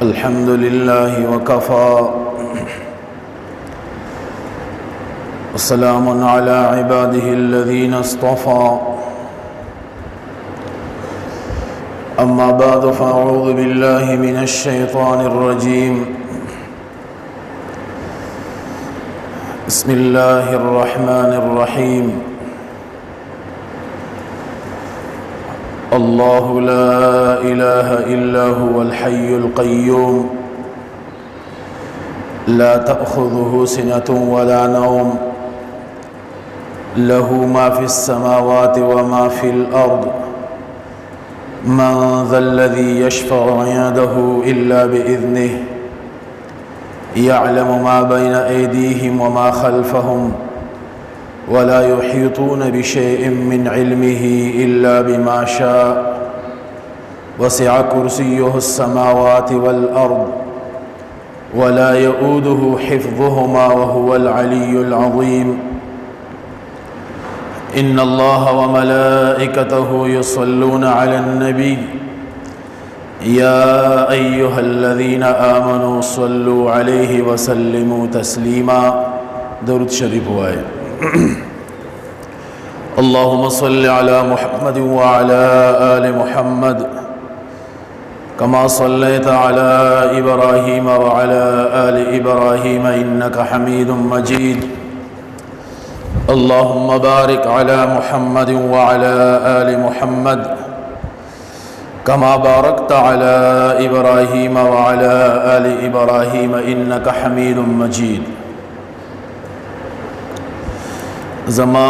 अल्हम्दुलिल्लाह वकफ़ा वस्सलामुन अला इबादिहिल्लज़ीना इस्तफ़ा अम्मा बअद फ़अऊज़ु बिल्लाहि मिनश शैतानिर रजीम बिस्मिल्लाहिर रहमानिर रहीम अल्लाहु ला इलाहा इल्ला हुवल हय्युल क़य्यूम ला तअख़ुज़ुहु सिनतुन वला नौम लहू मा फ़िस समावाति व मा फ़िल अर्द मन ज़ल्लज़ी यशफ़अु इंदहु इल्ला बिइज़निहि यअलमु मा बैन ऐदीहिम व मा ख़ल्फ़हुम वला युहीतून बिशैइन मिन इल्मिही इल्ला बिमा शाअ वसिअ कुर्सियुहुस समावाति वल अर्द वला यऊदुहु हिफ़्ज़ुहुमा व हुवल अलिय्युल अज़ीम इन्नल्लाह व मलाइकतहु युसल्लूना अलन नबी या अय्युहल्लज़ीना आमनू सल्लू अलैहि व सल्लिमू तस्लीमा। दरूद शरीफ हुआ है। अल्लाहुम्मा सल्लि अला मुहम्मद व अला आलि मुहम्मद कमा सल्लैता अला इब्राहीम व अला आलि इब्राहीम इन्नका हमीदुम मजीद। अल्लाहुम्मा बारिक अला मुहम्मद व अला आलि मुहम्मद कमा बारकता अला इब्राहीम व अला आलि इब्राहीम इन्नका हमीदुम मजीद। ज़मा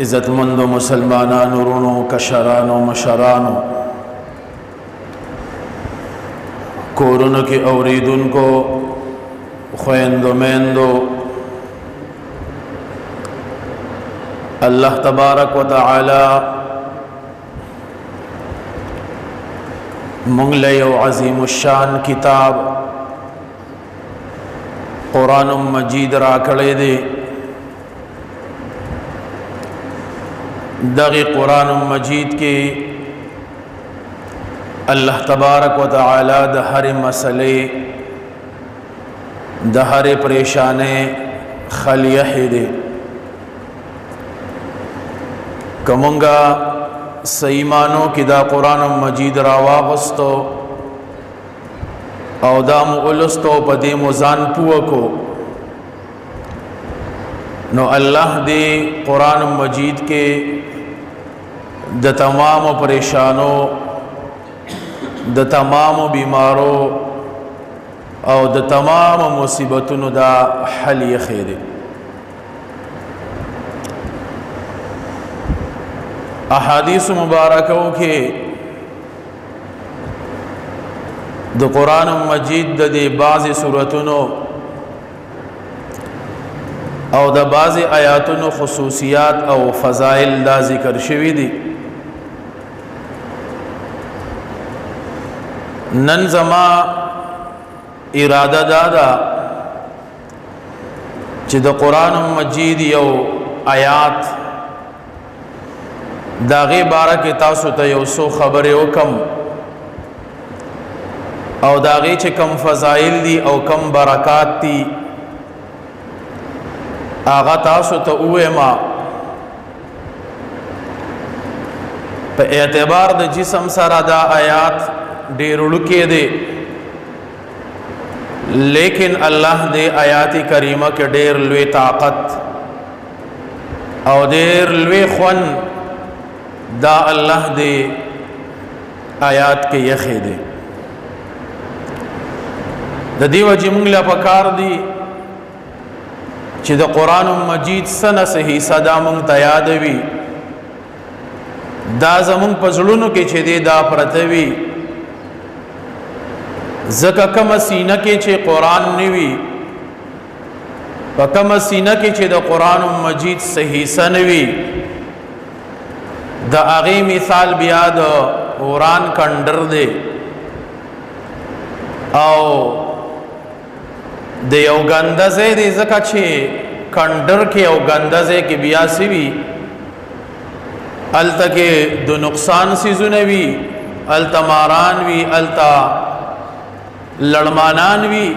इज़्ज़तमंद मुसलमानानो रुनो कशरानो मशरानो कोरोना के औरीदुन को ख़ुएंदो मेंदो अल्लाह तबारक व तआला मुंगले अज़ीमुश्शान किताब कुरान मजीद राकड़े दे दग़ी कुरान मजीद के अल्लाह तबारक व तआला दहर मसले दहर परेशाने खलियह दे कमुंगा सईमानो कि दा कुरान मजीद रावा गस्तो औदाम उलस्तो पदे मुजान पुआ को नो अल्लाह दे कुरान मजीद के द तमाम परेशानों द तमाम बीमारों और द तमाम मुसीबतों दा हल ये खैर अहादीस मुबारकों के द कुरान मजीद दे बाज़ सूरतों और द बाज़ आयातों खुसूसियात और फ़ज़ाइल दा ज़िक्र शवी दी। नन ज़मा इरादा दादा च द कुरान मजीद यो आयात दागे बारा के तासु तयो सो खबर कम और दागे च कम फ़ज़ाइल दी और कम बरक़ात दी आगा तासु तो उए मा पे एतबार द जिसम सारा दा आयात डेर उड़के दे लेकिन अल्लाह दे आयाती करीमा के डेर लुए ताकत और डेर लुए ख़ुन दा अल्लाह दे आयात के यखे दे द दीव जिमुंगला पकार दी च द कुरान मजीद सन से ही सदा मुंग तयादवी दा जमुंग पजड़ुन के छे दे दा प्रतवी ज़का कम सीना के छे कुरान निवी कम सीना के छे द कुरान मजीद सही सनवी द आगे मिसाल बियाद कुरान कंडर दे आओ दे यौ गंदजे दे ज़का छे कंडर के यौ गंदजे के बियासीवी अलता के दो नुकसान सीजुनवी अलता मारानवी अलता لړمانان وي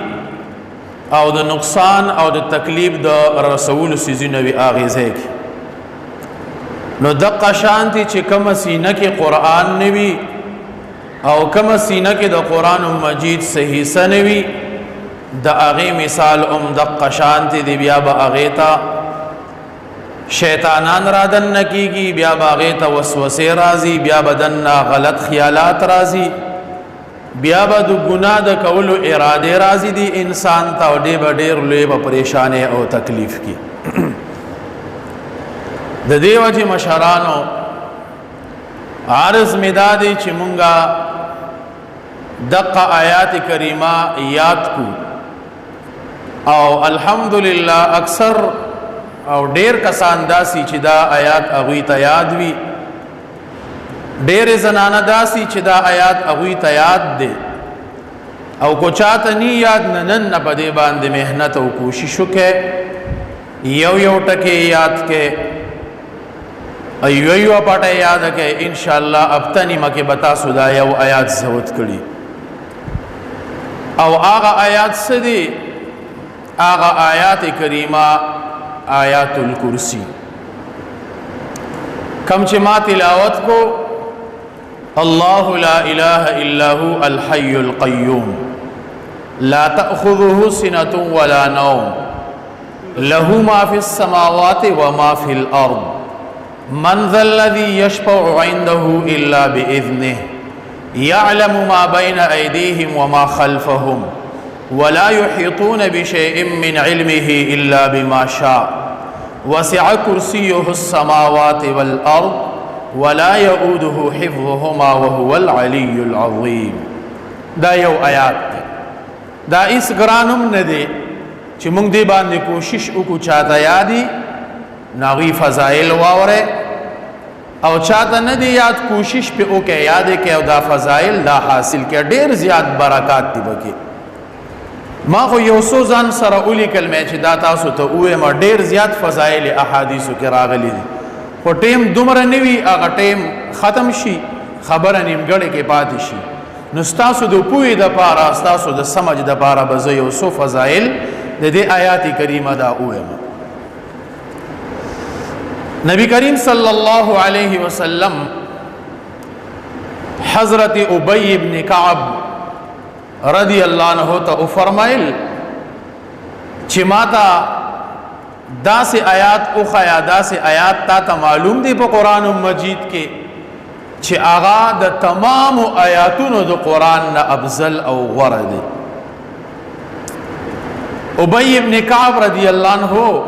او د نقصان او د تکلیف د رسول سيزونه وي اغیزه کی نو دقه شانتی چې کوم سینه کې قران نوي او کوم سینه کې د قران مجید صحیح سنوي د اغه مثال دقه شانتی دی بیا به اغه تا شیطانان رادن نکیږي بیا به اغه تا وسوسه راځي بیا بدن غلط خیالات راځي بیا به د ګناه د کولو اراده راځي دی انسان ته ډېر لوی پریشانه او تکلیف کی د دیو چې مشرانو عارض مدادي چې مونږه دقه آیات کریمه یاد کو او الحمدلله اکثر او ډیر کسان داسي چې دا آیات اغوی ته یاد وي ډیر زنانه داسي چې دا آیات اغوی ته یاد دي او کو چاته نی یاد نن په دې باندې مهنت او کوشش وکړي یو ټکي یاد کې ایو پټه یاد کې ان شاء الله افتنی مکه بتا سودا یو آیات زوت کړي او هغه آیات سدي هغه آیات کریمه آیات الکرسی کم چې ما تلاوت کو الله لا اله الا هو الحي القيوم لا تأخذه سنة ولا نوم له ما في السماوات وما في الأرض من ذا الذي يشفع عنده إلا بإذنه يعلم ما بين أيديهم وما خلفهم ولا يحيطون بشيء من علمه إلا بما شاء وسع كرسيه السماوات والأرض ولا يؤوده حفظهما وهو العلي العظيم دا یو آیات دا اس ګرانم نه دی چې موږ دې باندې کوشش وکړو چاته یادي ناغي فضائل واوره او چاته نه دی یاد کوشش په وکړه یاد کې او دا فضائل دا حاصل کې ډېر زیات برکات دی بکی ما خو یو څو ځان سره اولی کلمه چې دا تاسو ته وې ما ډېر زیات فضائل احادیثو کې راغلي دي خو ټیم دومره نوي هغه ټیم ختم شي خبره نیمګړې کې پاتې شي نو ستاسو د پوهې د پاره ستاسو د سمجھ د پاره به زه یو څو فضائل د دې آیات کریمه دا ویم نبی کریم صلی الله علیه وسلم حضرت ابی ابن کعب رضی الله عنه ته فرمایل چې ماته داسې آیات او خیا داسې آیات تا معلوم دی په قران مجید کې چې آغا د تمام آیاتونو د قران نه افضل او غوره دی ابی ابن کعب رضی الله عنه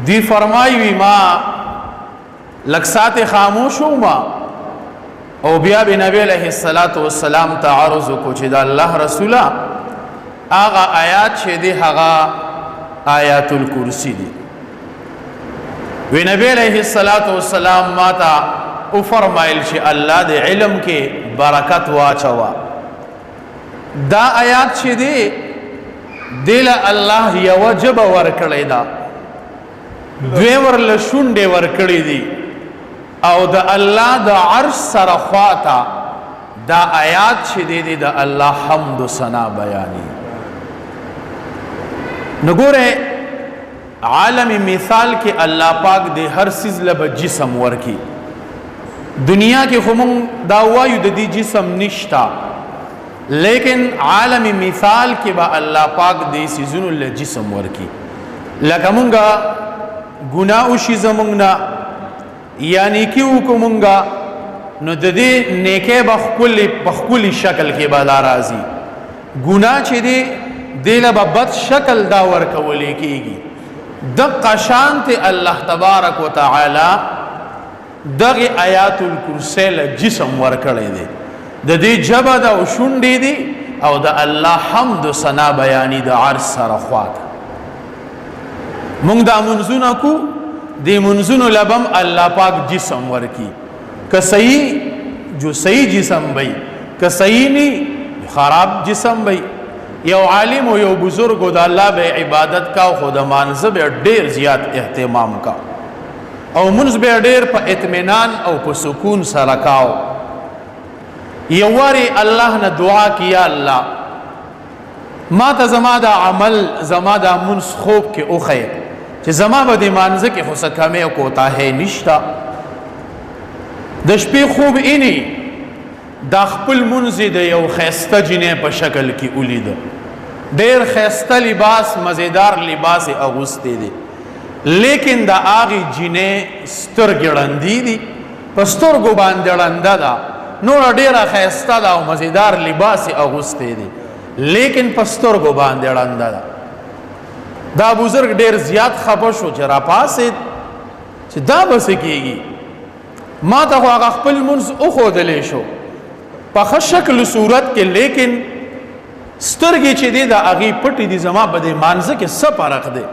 دی فرمایي ما لکسات خاموش ما او بیا به نبی علیہ الصلوۃ والسلام تعرض کو چې د الله رسوله آغا آیات چې دی هغه آیات الکرسی دی وی نبی علیہ الصلوۃ والسلام ماتا او فرمایل چې الله د علم کې برکت واچوا دا آیات چې دی دل الله یو جب ورکړی دا دوی ورل شونډه ورکړی دی او د الله د عرش سره خواتا دا آیات چې دی د الله حمد و ثنا بیانی نګوره عالم مثال کې الله پاک د هر سیز له جسم ورکی دنیا کې هم دا وایو د دې جسم نشتا لیکن عالم مثال کې با الله پاک د سیزونو له جسم ورکی لکه مونږه ګناه شي زمونږه یعنی کیو کومونګه نو د دې نیکه بخکلی شکل کې بالا راځي ګناه چې دی دله په بد شکل دا ورکول کېږي د قشانت الله تبارک وتعالى دغه آیات الکرسی له جسم ورکړی دی د دې جبه د شونډې دی او د الله حمد و ثنا بیانی د عرش سره خواته مونږ دا منځونه کو دی منځونو لبم الله پاک جسم ورکی که صحیح جو صحیح جسم بھئی که صحیح نہیں خراب جسم بھئی یو عالم و یو بزرگ د الله به عبادت کا خود مانزه به ډیر زیات اهتمام کا او منځ به ډیر په اطمینان او په سکون سره کاو یو واری الله نه دعا کیا الله ما ته زما دا عمل زما دا منس خوب کې اوخی چې زما به د مانځه کې خو څه کمی او کوتاهی نشته د شپې خوب اینی دا خپل منځ د یو ښایسته جینۍ په شکل کې ولیده ډېر ښایسته لباس مزیدار لباس یې اغوستی دی لیکن د هغې جینۍ سترګې ړندې دي په سترګو باندې ړنده ده نوره ډېره ښایسته ده او مزیدار لباس یې اغوستی دی لیکن په سترګو باندې ړنده ده دا بزرګ ډېر زیات خفه شو چې راپاسېد چې دا به څه کېږي ما ته خو هغه خپل منځ وښودلی شو په ښه شکل صورت کې لیکن سترګې چې دی د هغې پټې دي زما په دې مانځه کې څه فرق دی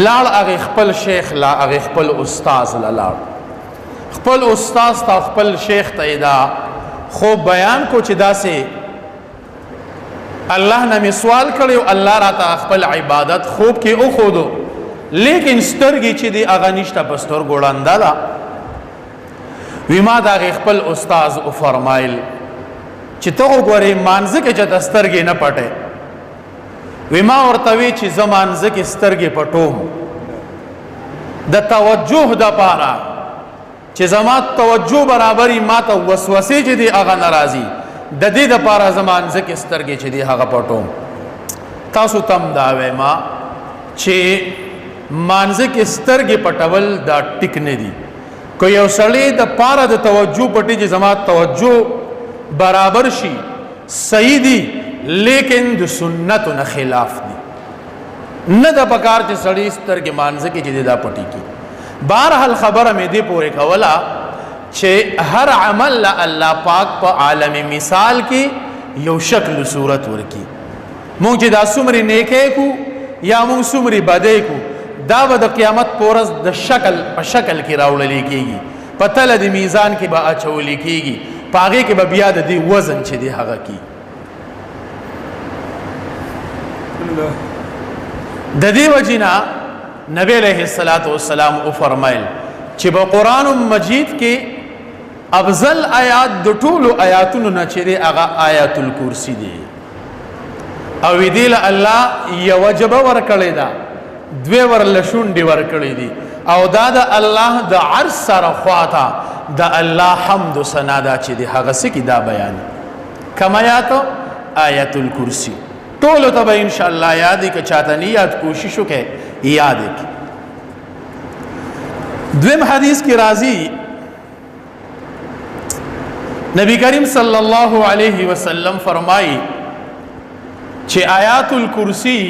لاړ هغې خپل شیخ لا هغې خپل استاز له لاړ خپل استاز ته خپل شیخ ته یې دا خوب بیان کو چې داسې الله نه مې سوال کړی او الله راته خپل عبادت خوب کې وښودو لیکن سترګې چې دی هغه نشته په سترګو ړنده ده وی ما د هغې خپل استاز وفرمایل چې ته وګورې مانځه کې چې ته سترګې نه پټې وی ما ورته وی چې زه مانځه کې سترګې پټوم د توجه دپاره چې زما توجه برابري ما ته وسوسې چې دی هغه نه راځي د دې دپاره زه مانځه کې سترګې چې دی هغه پټوم تاسو تم دا ویما چې مانځه کې سترګې پټول دا ټیک نه دي که یو سړی د پاره د توجه پټي چې زما توجه برابر شي صحیح دي لیکن د سنتو نه خلاف دي نه د پکار چې سړی سترګې مانځه کې چې دا پټي کی بهرحال خبره مې دې پورې کوله چې هر عمل له الله پاک په عالم مثال کې یو شکل صورت ورکی مونږ چې دا څومره نیکۍ کو یا مونږ څومره بدۍ کو دا به د قیامت په ورځ د شکل په شکل کې راوړل کېږي په تله د میزان کې به اچول کېږي په هغې کې به بیا د دې وزن چې دی هغه کی د دې وجې نه نبی علیه السلام وفرمایل چې په قرآن مجید کې افضل آیات د ټولو آیاتونو نه چې دی هغه آیات الکرسی دی او دې له الله یوه جبه ورکړې ده دوی ورله شونډې ورکړې دي او دا د الله د عرش سره خواته د الله حمد و ثنا ده چې د هغه څه کې دا بیان کوم آیات آیت الکرسی ټولو ته به انشاءالله یاد که چاته نه یاد کوشش وکړي یاد کړي دویم حدیث کې راځي نبی کریم صلی الله علیه وسلم فرمایي چې آیات الکرسی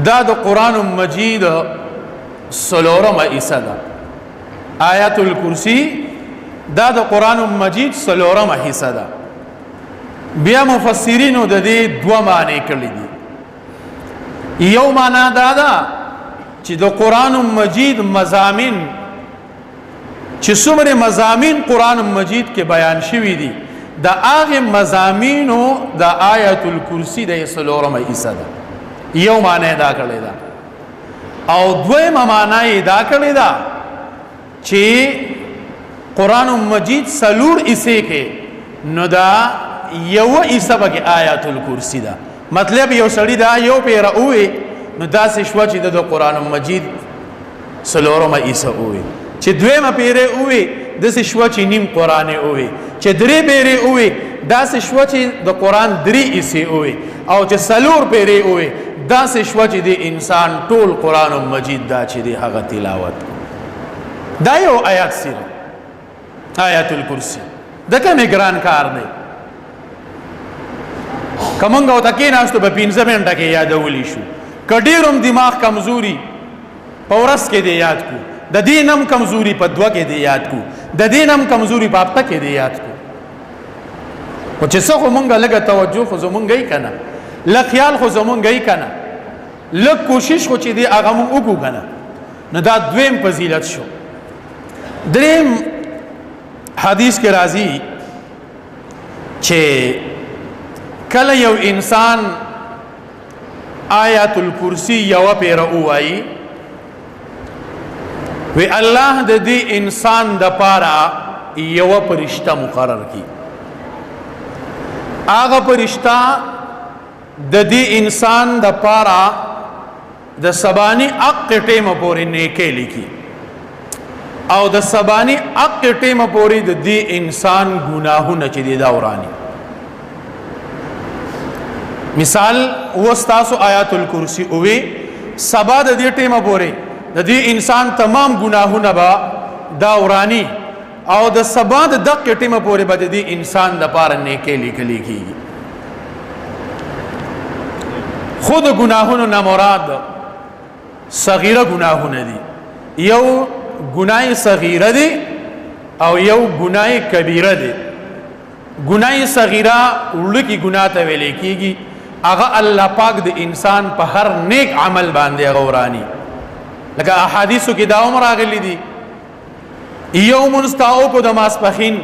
دا د قرآن مجید څلورمه حصه ده آیات الکرسی دا د قرآن مجید څلورمه حصه ده بیا مفسرینو د دې دوه معنی کړي دي یو معنا دا ده چې د قرآن مجید مضامین چې څومره مضامین قرآن مجید کې بیان شوي دي د هغې مضامینو د آیت الکرسی د څلورمه حصه ده یو معنی دا کړی ده او دویمه معنی یې دا کړی ده چې قرآن مجید څلور حصې کې نو دا یوه حصه پکې آیت الکرسی ده مطلب یو سړي دا یو پیره ووی نو داسې شوه چې د قرآن مجید څلورمه حصه ووی چې دویمه پیره ووی داسې شوه چې نیم قرآن ووی چې درې پیرې ووی داسې شوه چې د قرآن درې حصې ووی او چې څلور پیرې ووی داسې شوه چې د انسان ټول قرآن مجید دا چې دی هغه تلاوت دا یو آیات صرف آیت الکرسی د کومې ګران کار دی که مونږ ورته کېناستو په 15 منټه کې یادولی شو که ډېر هم دماغ کمزوري په ورځ کې دی یاد کو د دین هم کمزوري په 2 کې دی یاد کو د دین هم کمزوري په هفته کې دی یاد کو خو چې څه خو مونږ لږه توجه خو زمونږ یې که نه لږ خیال خو زمونږ یې که نه لږ کوشش خو چې دی هغه مونږ وکړو که نه نو دا دویم فضیلت شو دریم حدیث کې راځي چې کله یو انسان آیت الکرسی یو پیره ووایي وی الله د دې انسان د پاره یو فرشتہ مقرر کی هغه فرشتہ د دې انسان د پاره د سبانی اق ټیمه پورې نیکه لیکي او د سبانی اق ټیمه پورې د دې انسان ګناهونه چې دی دا ورانی. مثال وستاسو آیات الکرسی اوی سبا د دې ټیمه پورې د دې انسان تمام ګناهونه با دا ورانی او د سبا د دقه ټیمه پورې به د دې انسان د پاره نیکه لیکل کیږي. خود گناهونو نه مراد صغیره گناهونه دي. یو گناه صغیره دي او یو گناه کبیره دي. گناه صغیره ولکی گناه ته ویل کیږي هغه الله پاک د انسان په هر نیک عمل باندې غورانی. لکه احادیثو کې دا عمر راغلي دي یو منستاو کو د ماسپخین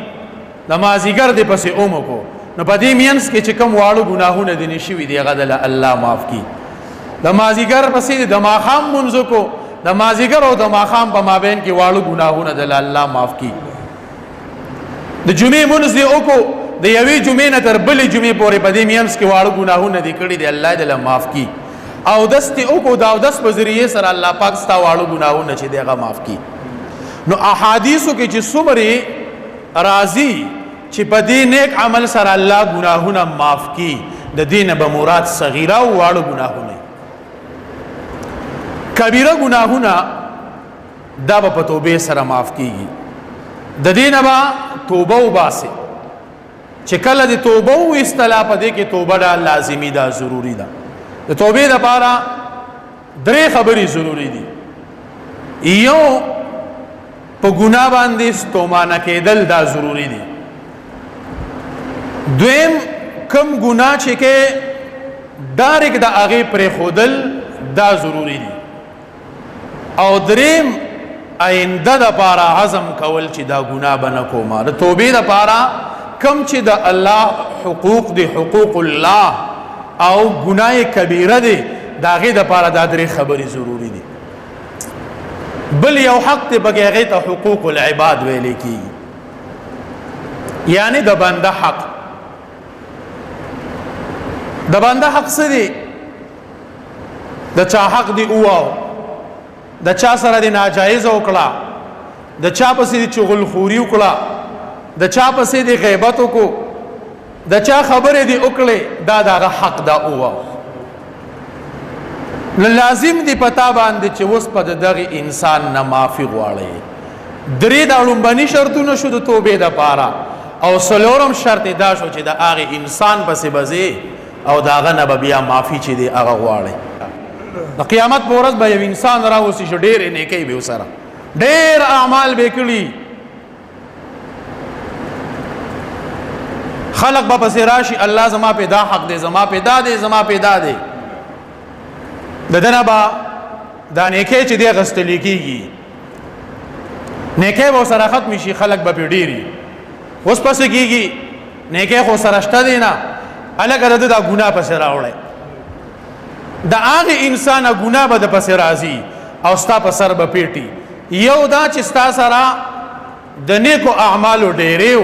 د مازیګر د پسې اومو کو نو په دې مینس کې چې کوم واړو ګناهونه دي نشوي دی هغه د الله معاف کی. د مازیګر پسې د ماخام منځ کو د مازیګر او د ماخام په مابین کې واړو ګناهونه د الله معاف کی. د جمعې منځ دی او کو د یوې جمعې نه تر بلې جمعې پورې په دې مینس کې واړو ګناهونه دي کړي دی الله دې معاف کی. او دست او کو دا دست په ذریعے سره الله پاک ستا واړو ګناهونه چې دی هغه معاف کی. نو احادیثو کې چې څومره راضی چې په دې نیک عمل سره الله ګناهونه معاف کی د دین به مراد صغیره او واړو ګناهونه. کبیره ګناهونه دا په توبه سره معاف کیږي. د دینه با توبه وباسي چې کله د توبه و استلا په دې کې توبه دا لازمی ده ضروری ده. د توبې لپاره درې خبرې ضروری دي. یو په ګناه باندې ستومانه کېدل دا ضروری دي. دویم کم ګناه چې کې ډایرک د هغه پر خودل دا ضروری دي. او دریم آینده د پاره عزم کول چې دا ګناه بنه کومه. د توبې لپاره کم چې د الله حقوق دي حقوق الله او ګناه کبیره دي داغه د پاره دا درې خبرې ضروری دي. بل یو حق ته بغیر ته حقوق العباد ویل کی یعنی د بنده حق. د بنده حق څه دی؟ د چا حق دی او د چا سره دی ناجایز وکړه د چا پسې دی چغل خوري وکړه د چا پسې دی غیبت وکړه د چا خبره دی وکړه دا دغه حق دا او لازم دی پتا باندې چې اوس په دغه انسان نه معافي غواړي. درې د لومبني شرطونه شو د توبې د پاره او سلورم شرط دا شو چې د هغه انسان پسې بځي او داغه نه بیا معافي چې دی هغه غواړي. د قیامت په ورځ به یو انسان راوسی شو ډېر نیکی به وسره ډېر اعمال به کړي خلق به پسې راشي الله زما پیدا حق دی زما پیدا دی زما پیدا دی ددنه با دا نیکی چې دی غستل کیږي نیکی به سره ختم شي خلق به ډېری اوس پس کیږي نیکی خو سره شته دی نه الګ د دا ګناه پسې راوړی دا هغه انسان ګناه به د پسې راځي او ستا په سر به پیټي. یو دا چې ستا سره د نیکو اعمالو ډېریو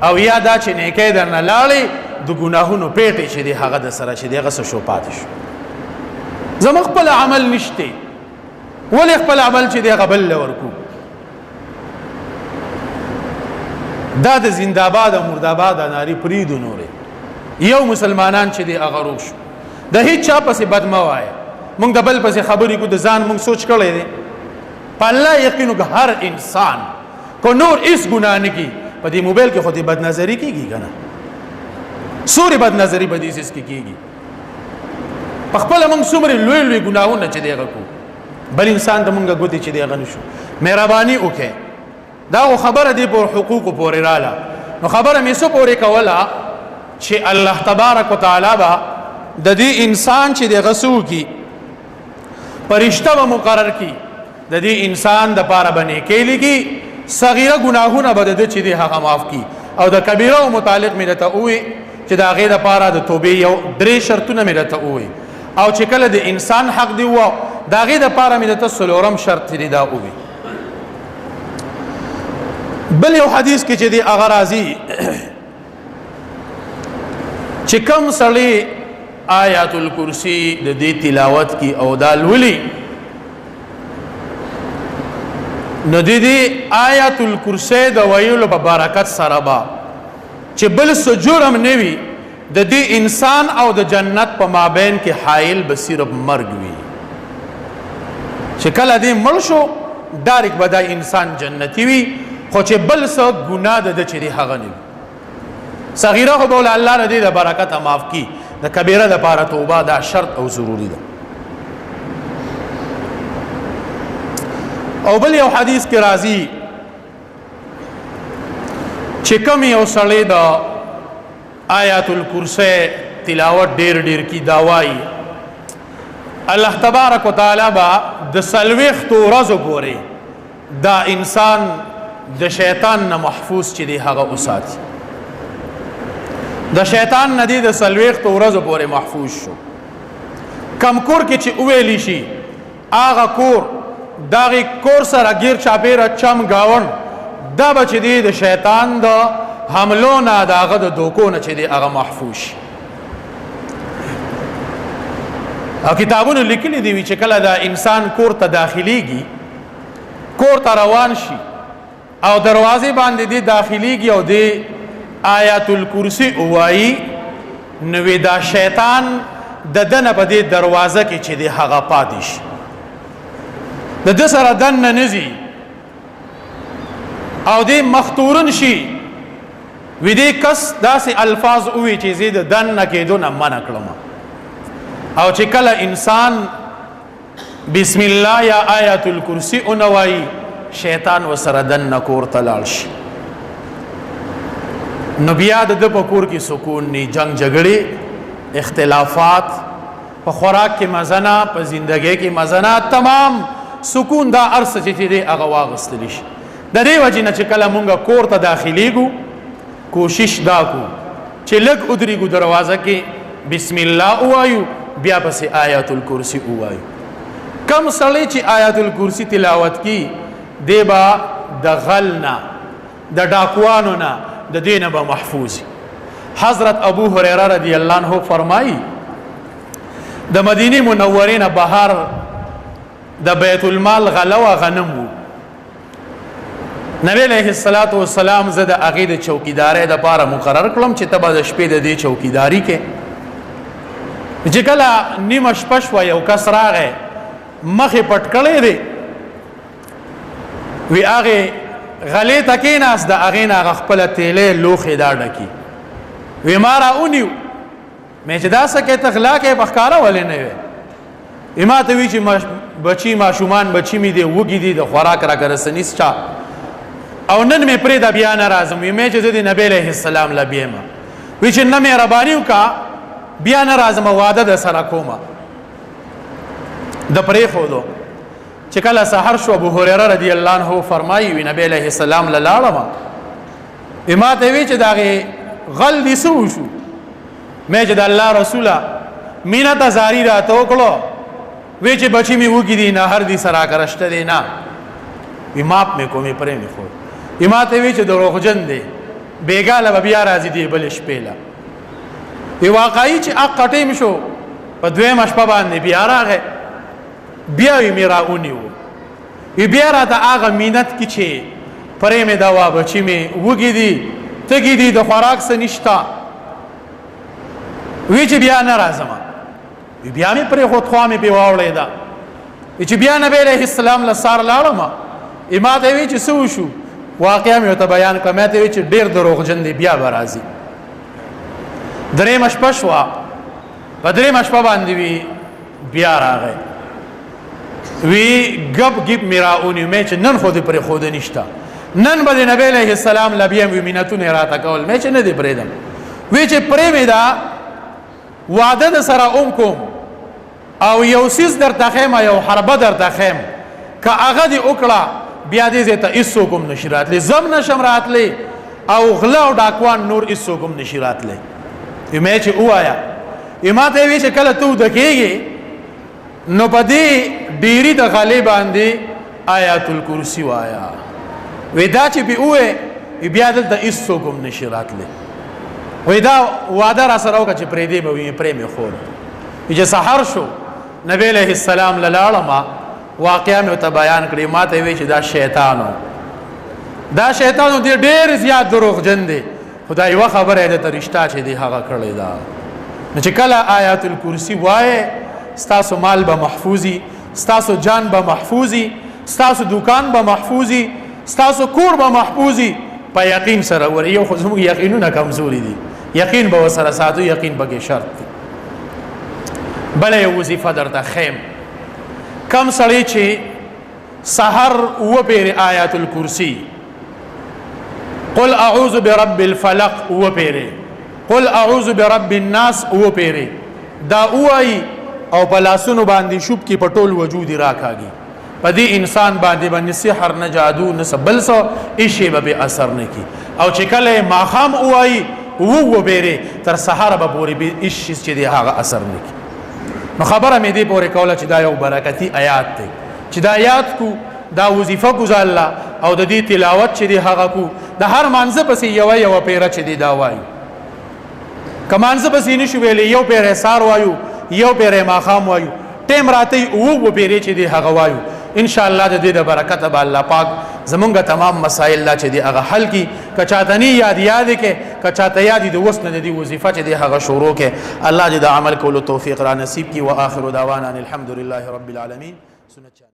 او یا دا چې نیکی درنه لاړې د ګناهونو پیټې چې دی هغه د سره چې دی هغه څه شو پاتې شو. زموږ خپل عمل نشته ولې خپل عمل چې دی هغه بل ورکو. دا د زنده‌باد او مرده‌باد ناری پریدو نورې یو مسلمانان چې دی هغه روښ د هیڅ چا پسې بد مه وایه. مونږ د بل پسې خبرې کو د ځان مونږ سوچ کړی دی په الله یقین وکړه هر انسان کو نور هیڅ ګناه نه کوي. په دې موبایل کې خو دې بد نظري کېږي که نه سورې بد نظري په دې څیز کې کېږي. په خپله مونږ څومره لوی لوی ګناهونه چې دی هغه کو بل انسان د مونږه ګوتې چې دی هغه نه شو. مهرباني وکړئ دا خو خبره دی پر حقوقو پورې راله نو خبره مې څه پورې کوله چې الله تبارک وتعالی به د دې انسان چې د غسو کی پرشتہ به مقرر کی د دې انسان د پاره باندې کېلی کی صغیره گناهونه به د چې دی هغه معاف کی او د کبیره او متعلق مې ته وې چې دا غیر لپاره د توبې یو درې شرطونه مې ته وې او چې کله د انسان حق دی و دا غیر لپاره مې ته سلورم شرط دی دا وې. بل یو حدیث کې چې دی هغه راځي چې کوم سړی آیات الکرسی د دې تلاوت کی او دا لولي نو د دې آیات الکرسی د ویلو په برکت سره به چې بل څه جرم نه وي د دې انسان او د جنت په مابین کې حایل به صرف مرګ وي چې کله دې مړ شو ډایرک به دا انسان جنتی وي خو چې بل څه ګناه ده چې دی هغه نه صغیره خو بوله الله نه دی د برکت معاف کی د کبیره د پاره توبه دا شرط او ضروری ده او بل یو حدیث کې راځي چې کوم یو سړی د آیات الکرسی تلاوت ډیر کی داوای الله تبارک وتعالی با د سلوخت ورځو پورې دا انسان د شیطان نه محفوظ چې دی هغه وساتي د شیطان نه دی د سلوخت ورځو پورې محفوظ شو کم کور کې چې ویلی شي هغه کور داغه کور سره غیر چاپیره چم گاون دا بچ دی د شیطان د حملو نه داغه د دوکو نه چې دی هغه محفوظ شي او کتابونو لیکلي دی چې کله دا انسان کور ته داخليږي کور ته روان شي او دروازې باندې دی داخليږي او دی آیات الکرسی وایي نو دا شیطان د دنه په دې دروازه کې چې دی هغه پاتې شي د دې سره دنه نزي او دې مختورن شي وې دې کس داسې الفاظ وې چې زید دنه کېدو نه منع کړم او چې کله انسان بسم الله یا آیات الکرسی اونوي شیطان وسره دنه کور ته لاړ شي نو بیا د پکور کې سکون ني جنگ جګړې اختلافات په خوراک کې مزنه په زندګۍ کې مزنه تمام سکون دا ارس چې دې هغه واغستل شي د دې وجه نه چې کله مونږه کور ته داخليږو کوشش دا کو چې لګ ادريګو دروازه کې بسم الله وایو بیا پس آیات الکرسی وایو کم سړی چې آیات الکرسی تلاوت کی دیبا د غلنا د ډاکوانو نه د دینه به محفوظ حضرت ابو هريره رضی الله عنه فرمایي د مدینه منوره نه بهر د بیت المال غلو غنم نبی علیہ الصلوۃ والسلام زده عقیده چوکیدارې د پاره مقرر کړم چې تبه د شپې د دې چوکیداری کې چې کله نیمه شپه شو یو کس راغی مخې پټ کړی دی وی هغه غلې تکیناس د هغه نه خپل تیلې لوخې دا ډکی وی مارا اونیو مې چې دا سکه تخلا کې بخکاره ولې نه وي اماته وی چې بچی ماشومان بچی می دی وګی دی د خوراک را کرسنیس چا او نن مې پرې د بیا نه راځم مې چې د نبی له السلام لبیم وی چې نه مې ربانیو کا بیا نه راځم وعده د سره کومه د پرې خو دو چې کله سحر شو ابو هريره رضی الله عنه فرمایي وی نبی له السلام لاړم اماته وی چې داغه غل دي سو شو مې چې د الله رسوله مینا ته زاری راته وکړو وی چې بچی می وګی دي نه هر دي سره کرشته دي نه اماپ مې کومې پرې مې خو اماته وی چې دروغجن دي بیګاله بیا راځي دی بل شپېلا دی واقعي چې اقټیم شو په دویم شپه باندې بیا راغی بیا یې میرا اونیو بیا راته هغه مینت کې چې پرې مې دا وا بچی مې وګی دي تګی دي د خوراک څه نشتا وی چې بیا نه راځم بیا مې پرې خو خوا مې په واولې دا چې بیا نبی عليه السلام لسار لاړم اماته وی چې سو شو واقعا مې ته بیان کړم ته وی چې ډېر دروغجن دی بیا برازي درې مشپه شو په درې مشپه باندې وی بیا راغی وی غب غب میراونی مې چې نن خو دې پرې خود نشتا نن به نبی عليه السلام لبیم وی مینتونه راته کول مې چې نه دې پرېدم وی چې پرې مې دا وعده د سره کوم او یو سیس در تخیم یو حربه در تخیم که هغه دی وکړه بیا دې ته ایسو کوم نشرات لې زم نشم راتلې او غلا او ډاکوان نور ایسو کوم نشرات لې مې چې وایا اماته وی چې کله تو دکېږي نو پدې ډيري د غالب باندې آیات الکرسی وایا ودا چې به وې بیا دلته ایسو کوم نشرات لې ودا وعده را سره وکړه چې پرې دې به وي پرې مې خور چې سحر شو نبی علیہ السلام لاړما واقعا مې ته بیان کړی ما ته وی چې دا شیطانو دی ډېر زیات دروغجن دی خدای یوه خبره ده ته رشته چې دی هغه کړی دا نو چې کله آیات الکرسی وایې ستاسو مال به محفوظي ستاسو جان به محفوظي ستاسو دکان به محفوظي ستاسو کور به محفوظي په یقین سره ور یو خو زموږ یقینونه کمزوري دي یقین به ورسره ساتو یقین پکې شرط دی بله یو وظیفه درته خیم کم سړی چې سحر وپیرې آیات الکرسی قل اعوذ برب الفلق وپیرې قل اعوذ برب الناس وپیرې دا وایي او په لاسونو باندې شوب کې په ټول وجود راکاږي په دې انسان باندې باندې سحر نه جادو نه بل څه هیڅ به اثر نه کی او چې کله ماښام وایي وپیرې تر سحر به پورې به هیڅ چې دی هغه اثر نه کی نو خبره مې دې پورې کوله چې دا یو برکتی آیات دی چې دا آیات کو دا وظیفه کو الله او د دې تلاوت چې دی هغه کو د هر مانزه پسې یو پیره چې دی دا وایو کمانزه پسې نشو ویلې یو پیره سار وایو یو پیره ماښام وایو ټیم راته او پیره چې دی هغه وایو ان شاء الله د دې د برکت به الله پاک زمونږ تمام مسائل لا چې دی هغه حل کی کچاتنی یاد کې کچاته یاد دی وسنه د دې وظیفه چې دی هغه شروع کې الله دې د عمل کولو توفیق را نصیب کی واخر دعوانا الحمد لله رب العالمین.